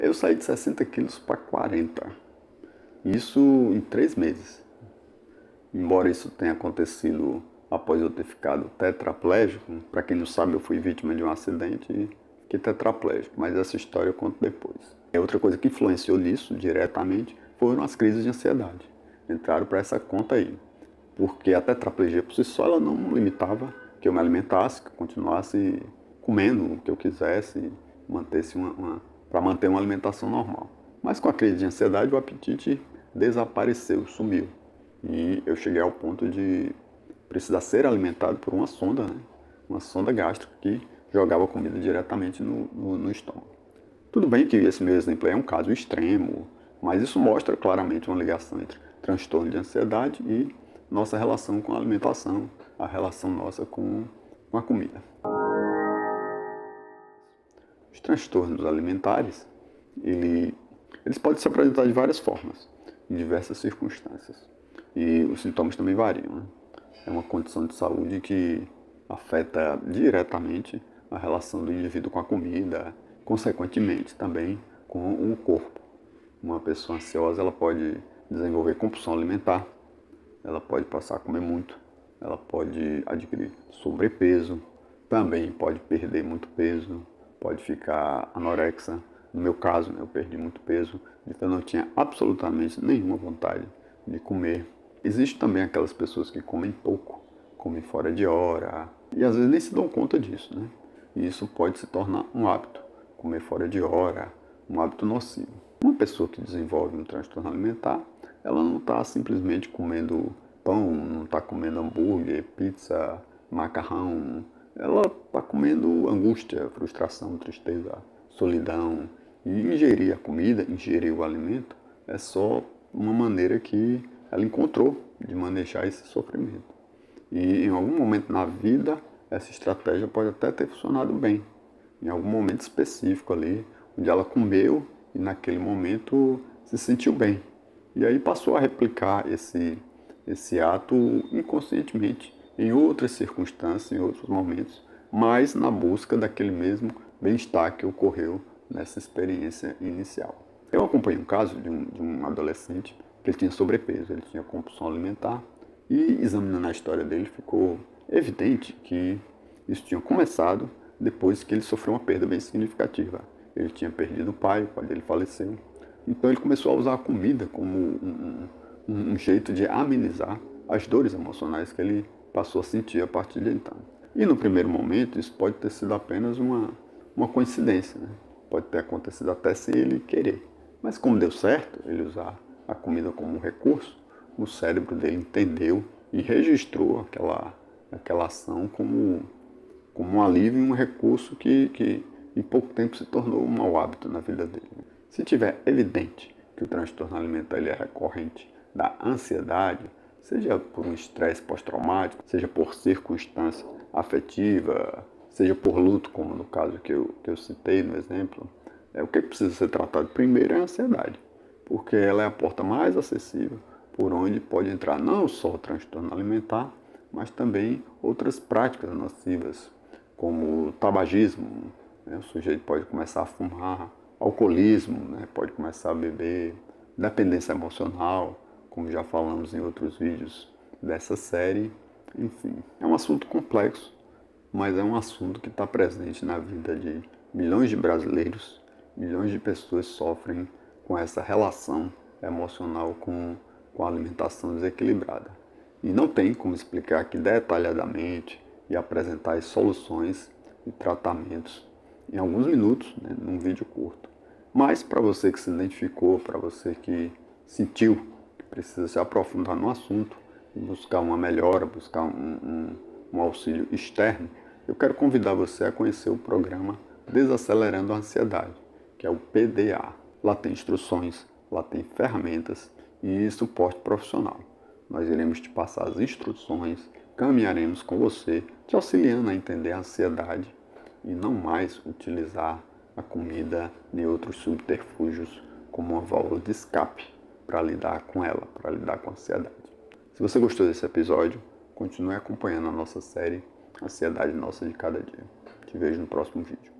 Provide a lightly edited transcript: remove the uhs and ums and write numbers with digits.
Eu saí de 60 quilos para 40. Isso em 3 meses. Embora isso tenha acontecido após eu ter ficado tetraplégico, para quem não sabe, eu fui vítima de um acidente e fiquei tetraplégico, mas essa história eu conto depois. Outra coisa que influenciou nisso diretamente foram as crises de ansiedade. Entraram para essa conta aí, porque a tetraplegia por si só ela não limitava que eu me alimentasse, que eu continuasse comendo o que eu quisesse, para manter uma alimentação normal. Mas com a crise de ansiedade o apetite desapareceu, sumiu. E eu cheguei ao ponto de precisar ser alimentado por uma sonda, né? Uma sonda gástrica que jogava comida diretamente no estômago. Tudo bem que esse meu exemplo é um caso extremo, mas isso mostra claramente uma ligação entre transtorno de ansiedade e nossa relação com a alimentação, a relação nossa com a comida. Os transtornos alimentares, eles podem se apresentar de várias formas, em diversas circunstâncias. E os sintomas também variam, né? É uma condição de saúde que afeta diretamente a relação do indivíduo com a comida, consequentemente também com o corpo. Uma pessoa ansiosa ela pode desenvolver compulsão alimentar, ela pode passar a comer muito, ela pode adquirir sobrepeso, também pode perder muito peso, pode ficar anorexa. No meu caso, eu perdi muito peso, então eu não tinha absolutamente nenhuma vontade de comer. Existem também aquelas pessoas que comem pouco, comem fora de hora, e às vezes nem se dão conta disso, né? E isso pode se tornar um hábito, comer fora de hora, um hábito nocivo. Uma pessoa que desenvolve um transtorno alimentar, ela não está simplesmente comendo pão, não está comendo hambúrguer, pizza, macarrão, ela está comendo angústia, frustração, tristeza, solidão. E ingerir a comida, ingerir o alimento, é só uma maneira que ela encontrou de manejar esse sofrimento. E em algum momento na vida, essa estratégia pode até ter funcionado bem. Em algum momento específico ali, onde ela comeu e naquele momento se sentiu bem. E aí passou a replicar esse ato inconscientemente em outras circunstâncias, em outros momentos, mas na busca daquele mesmo bem-estar que ocorreu nessa experiência inicial. Eu acompanhei um caso de um adolescente que ele tinha sobrepeso, ele tinha compulsão alimentar e examinando a história dele ficou evidente que isso tinha começado depois que ele sofreu uma perda bem significativa. Ele tinha perdido o pai dele faleceu, então ele começou a usar a comida como um jeito de amenizar as dores emocionais que ele passou a sentir a partir de então. E no primeiro momento isso pode ter sido apenas uma coincidência, né? Pode ter acontecido até sem ele querer. Mas como deu certo ele usar a comida como um recurso, o cérebro dele entendeu e registrou aquela ação como um alívio e um recurso que em pouco tempo se tornou um mau hábito na vida dele. Se tiver evidente que o transtorno alimentar ele é recorrente da ansiedade, seja por um estresse pós-traumático, seja por circunstância afetiva, seja por luto, como no caso que eu citei no exemplo, o que precisa ser tratado primeiro é a ansiedade, porque ela é a porta mais acessível por onde pode entrar não só o transtorno alimentar, mas também outras práticas nocivas, como o tabagismo, né? O sujeito pode começar a fumar, alcoolismo, né? Pode começar a beber, dependência emocional, como já falamos em outros vídeos dessa série. Enfim, é um assunto complexo, mas é um assunto que está presente na vida de milhões de brasileiros. Milhões de pessoas sofrem com essa relação emocional com a alimentação desequilibrada. E não tem como explicar aqui detalhadamente e apresentar as soluções e tratamentos em alguns minutos, né, num vídeo curto. Mas para você que se identificou, para você que sentiu que precisa se aprofundar no assunto e buscar uma melhora, buscar um auxílio externo, eu quero convidar você a conhecer o programa Desacelerando a Ansiedade, que é o PDA. Lá tem instruções, lá tem ferramentas e suporte profissional. Nós iremos te passar as instruções, caminharemos com você, te auxiliando a entender a ansiedade e não mais utilizar a comida nem outros subterfúgios como uma válvula de escape para lidar com ela, para lidar com a ansiedade. Se você gostou desse episódio, continue acompanhando a nossa série Ansiedade Nossa de Cada Dia. Te vejo no próximo vídeo.